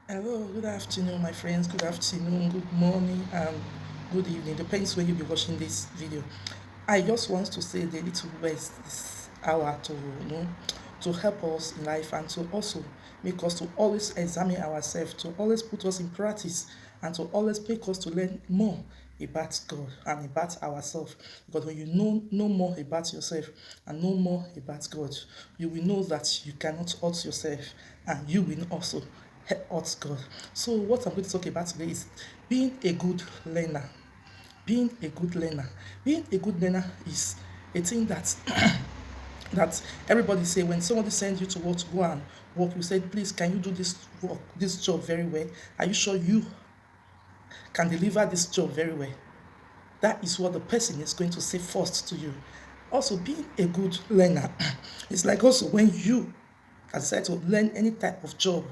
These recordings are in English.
Hello, good afternoon, my friends. Good afternoon, good morning, and good evening. Depends when you'll be watching this video. I just want to say the little words this hour to to help us in life and to also make us to always examine ourselves, to always put us in practice, and to always make us to learn more about God and about ourselves. Because when you know more about yourself and know more about God, you will know that you cannot hurt yourself and you will also hurt God. So what I'm going to talk about today is being a good learner. Being a good learner. Being a good learner is a thing that that everybody say when somebody sends you to work to go and work, you say, please, can you do this work, this job very well? Are you sure you can deliver this job very well? That is what the person is going to say first to you. Also, being a good learner is like also when you decide to learn any type of job,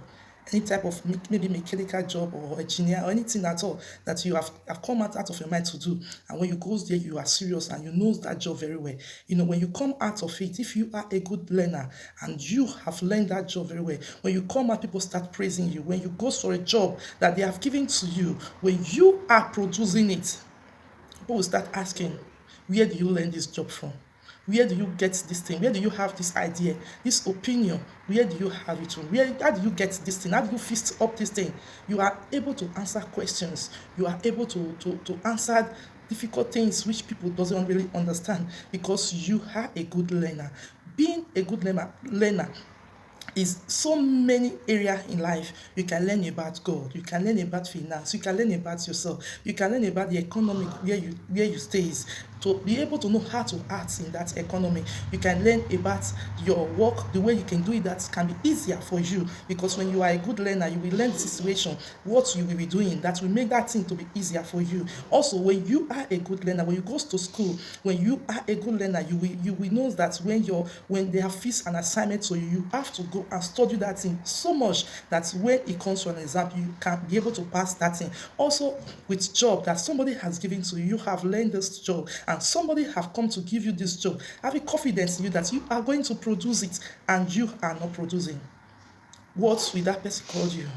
any type of maybe mechanical job or engineer or anything at all that you have come out of your mind to do. And when you go there, you are serious and you know that job very well. You know, when you come out of it, if you are a good learner and you have learned that job very well, when you come out, people start praising you. When you go for a job that they have given to you, when you are producing it, people will start asking, where do you learn this job from? Where do you get this thing? Where do you have this idea, this opinion? Where do you have it from? How do you get this thing? How do you fix up this thing? You are able to answer questions. You are able to answer difficult things which people doesn't really understand because you are a good learner. Being a good learner is so many area in life. You can learn about God, you can learn about finance, you can learn about yourself, you can learn about the economic where you stays, to be able to know how to act in that economy. You can learn about your work, the way you can do it that can be easier for you, because when you are a good learner, you will learn the situation, what you will be doing that will make that thing to be easier for you. Also, when you are a good learner, when you go to school, when you are a good learner, you will know that when they have fixed an assignment to you, you have to go and study that thing so much that when it comes to an exam, you can be able to pass that thing. Also, with job that somebody has given to you, you have learned this job and somebody have come to give you this job, having confidence in you that you are going to produce it and you are not producing. What will that person call you?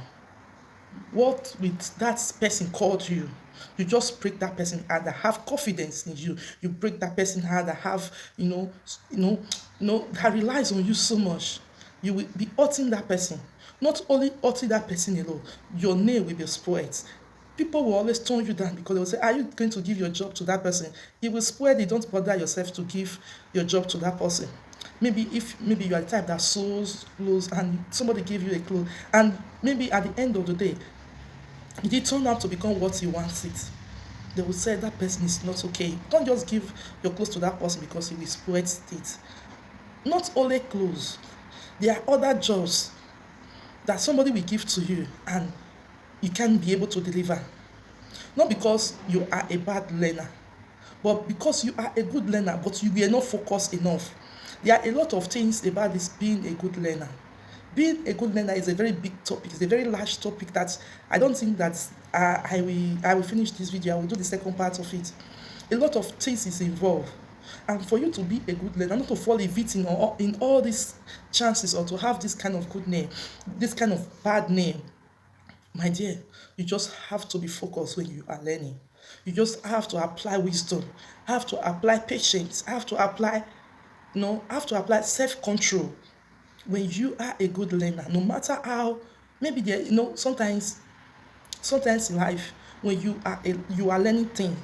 What with that person called you? You just break that person heart that have confidence in you. You break that person heart that have, that relies on you so much. You will be hurting that person. Not only hurting that person alone, your name will be spoiled. People will always turn you down because they will say, are you going to give your job to that person? It will spoil it. Don't bother yourself to give your job to that person. Maybe you are the type that sews clothes and somebody give you a clothes, and maybe at the end of the day it did turn out to become what you want it. They will say that person is not okay. Don't just give your clothes to that person because he will spoil it. Not only clothes, there are other jobs that somebody will give to you and you can't be able to deliver. Not because you are a bad learner, but because you are a good learner, but you were not focused enough. There are a lot of things about this being a good learner. Being a good learner is a very big topic. It's a very large topic that I don't think that I will finish this video. I will do the second part of it. A lot of things is involved. And for you to be a good learner, not to fall a victim or in all these chances or to have this kind of good name, this kind of bad name, my dear, you just have to be focused when you are learning. You just have to apply wisdom, have to apply patience, have to apply self-control. When you are a good learner, no matter how, maybe there, sometimes in life, when you are learning things,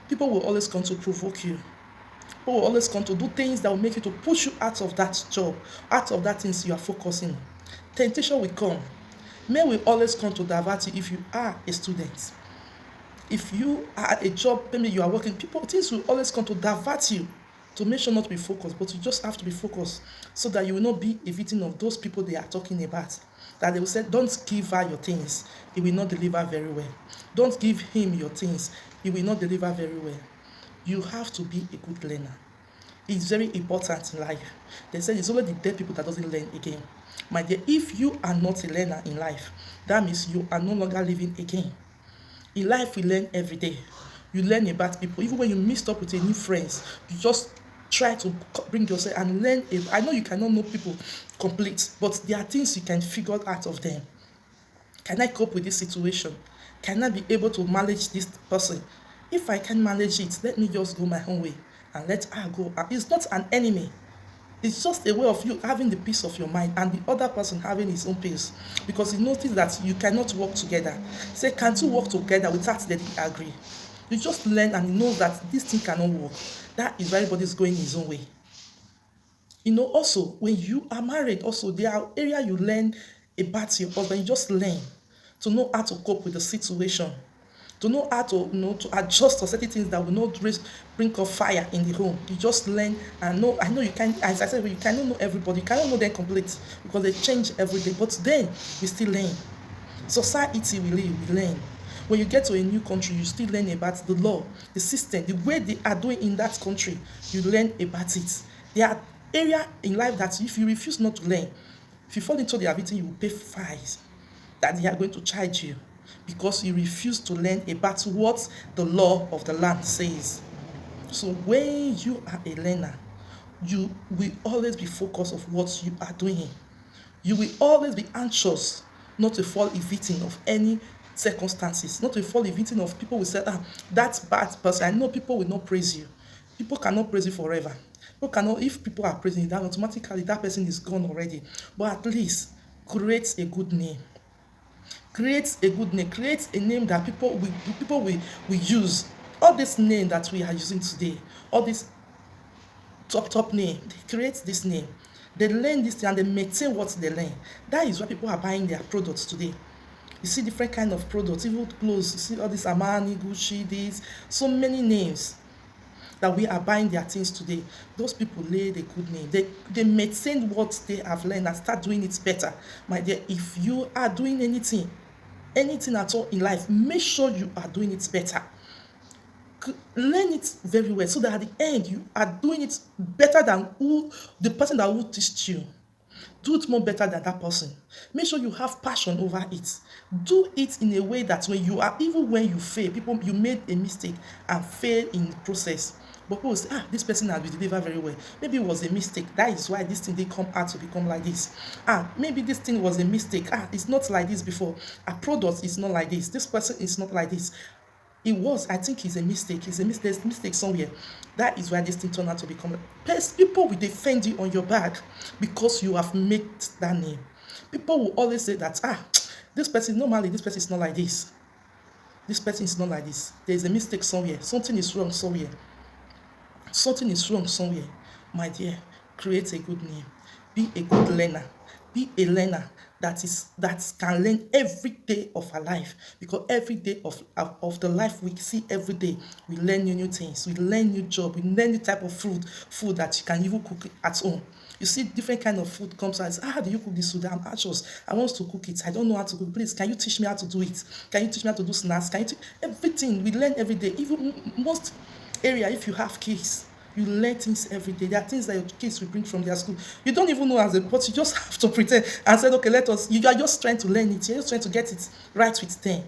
people will always come to provoke you. People will always come to do things that will make you to push you out of that job, out of that things you are focusing on. Temptation will come. Men will always come to divert you if you are a student. If you are at a job, maybe you are working, things will always come to divert you to make sure not to be focused, but you just have to be focused so that you will not be a victim of those people they are talking about. That they will say, don't give her your things, he will not deliver very well. Don't give him your things, he will not deliver very well. You have to be a good learner. It's very important in life. They say it's only the dead people that doesn't learn again. My dear, if you are not a learner in life, that means you are no longer living again. In life, we learn every day. You learn about people. Even when you mixed up with a new friends, you just try to bring yourself and learn. I know you cannot know people complete, but there are things you can figure out of them. Can I cope with this situation? Can I be able to manage this person? If I can manage it, let me just go my own way and let her go. It's not an enemy. It's just a way of you having the peace of your mind and the other person having his own peace. Because you notice that you cannot work together. Say, can't you work together without letting agree? You just learn and you know that this thing cannot work. That is why everybody's going his own way. Also, when you are married, also, there are areas you learn about your husband. You just learn to know how to cope with the situation, to know how to, to adjust to certain things that will not bring up fire in the home. You just learn and know. I know you can, as I said, you cannot know everybody. You cannot know them complete because they change every day. But then, we still learn. Society we live, we learn. When you get to a new country, you still learn about the law, the system, the way they are doing in that country. You learn about it. There are areas in life that if you refuse not to learn, if you fall into their victim, you will pay fines that they are going to charge you because you refuse to learn about what the law of the land says. So when you are a learner, you will always be focused on what you are doing. You will always be anxious not to fall a victim of any circumstances, not to fall a victim of people will say, that's bad person. I know people will not praise you. People cannot praise you forever. People cannot, if people are praising you, that automatically that person is gone already. But at least create a good name. Create a good name. Create a name that people will use. All this name that we are using today, all this top name, they create this name. They learn this thing and they maintain what they learn. That is why people are buying their products today. You see different kind of products, even clothes. You see all this Armani, Gucci, this, so many names that we are buying their things today. Those people laid a good name. They maintain what they have learned and start doing it better. My dear, if you are doing anything at all in life, make sure you are doing it better. Learn it very well so that at the end you are doing it better than the person that will teach you. Do it more better than that person. Make sure you have passion over it. Do it in a way that even when you fail, you made a mistake and fail in the process. But people will say, this person has been delivered very well. Maybe it was a mistake. That is why this thing didn't come out to become like this. Maybe this thing was a mistake. It's not like this before. A product is not like this. This person is not like this. I think it's a mistake. There's a mistake somewhere. That is why this thing turned out to become. People will defend you on your back because you have made that name. People will always say that, this person is not like this. This person is not like this. There's a mistake somewhere. Something is wrong somewhere. My dear, create a good name. Be a good learner. Be a learner that can learn every day of our life, because every day of the life we see every day, we learn new things, we learn new job, we learn new type of food that you can even cook at home. You see different kind of food comes and how do you cook this food? I'm anxious. I want to cook it. I don't know how to cook. Please, can you teach me how to do it? Can you teach me how to do snacks? Everything we learn every day. Even most area, if you have kids, you learn things every day. There are things that your kids will bring from their school. You don't even know but you just have to pretend and say, okay, you are just trying to learn it. You're just trying to get it right with them.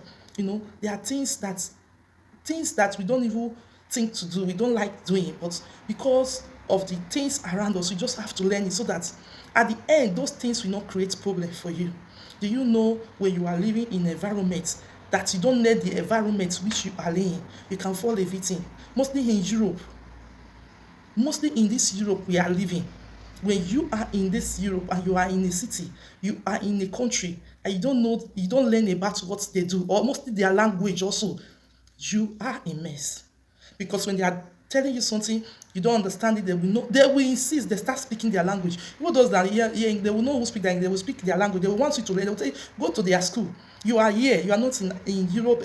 There are things that we don't even think to do. We don't like doing, but because of the things around us, you just have to learn it so that at the end, those things will not create problem for you. Do you know when you are living in an environment that you don't need the environment which you are in, you can fall a victim? Mostly in Europe. Mostly in this Europe we are living. When you are in this Europe and you are in a city, you are in a country, and you don't learn about what they do, or mostly their language also, you are a mess. Because when they are telling you something, you don't understand it, they will insist, they start speaking their language. Who does that? They will know who speak that, they will speak their language, they will want you to learn, they will tell you, go to their school. You are here, you are not in Europe,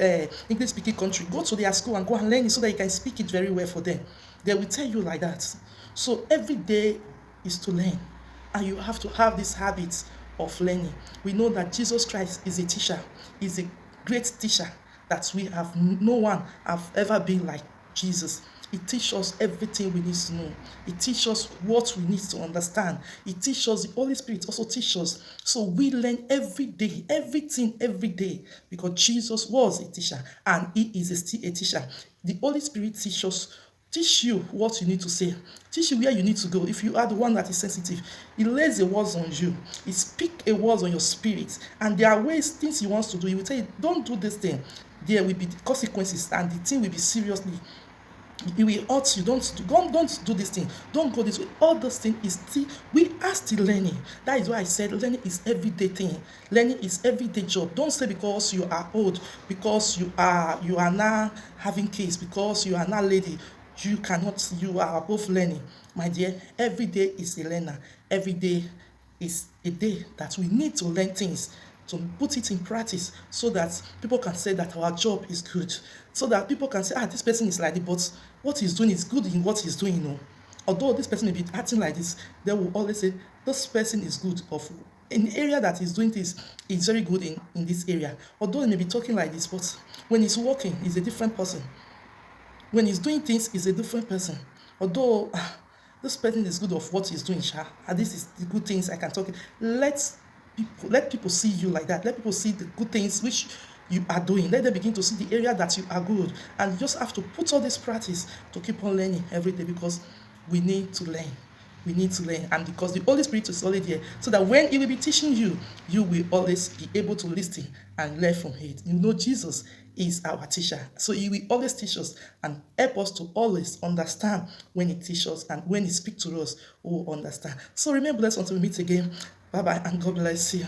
English speaking country. Go to their school and go and learn it so that you can speak it very well for them. They will tell you like that. So every day is to learn, and you have to have this habit of learning. We know that Jesus Christ is a teacher, is a great teacher that no one have ever been like Jesus. He teaches us everything we need to know. He teaches us what we need to understand. He teaches us, the Holy Spirit also teaches us. So we learn every day, everything every day, because Jesus was a teacher and he is still a teacher. The Holy Spirit teaches us teach you what you need to say, teach you where you need to go. If you are the one that is sensitive, he lays the words on you, he speak a words on your spirit, and there are ways, things he wants to do. He will tell you, don't do this thing. There will be consequences, and the thing will be seriously, it will hurt you. Don't do this thing, don't go this way. All those things is still, we are still learning. That is why I said learning is everyday thing. Learning is everyday job. Don't say because you are old, because you are now having kids, because you are now lady, you cannot, you are above learning. My dear, every day is a learner. Every day is a day that we need to learn things, to put it in practice, so that people can say that our job is good, so that people can say, this person is like this, but what he's doing is good in what he's doing, although this person may be acting like this, they will always say this person is good of, in the area that he's doing this, is very good in this area. Although he may be talking like this, but when he's working, he's a different person. When he's doing things, he's a different person. Although this person is good of what he's doing, and this is the good things I can talk. Let people see you like that. Let people see the good things which you are doing. Let them begin to see the area that you are good. And you just have to put all this practice to keep on learning every day, because we need to learn. We need to learn. And because the Holy Spirit is already there, so that when He will be teaching you, you will always be able to listen and learn from it. Jesus is our teacher. So He will always teach us and help us to always understand when He teaches us, and when He speaks to us, we will understand. So remain blessed until we meet again. Bye bye, and God bless you.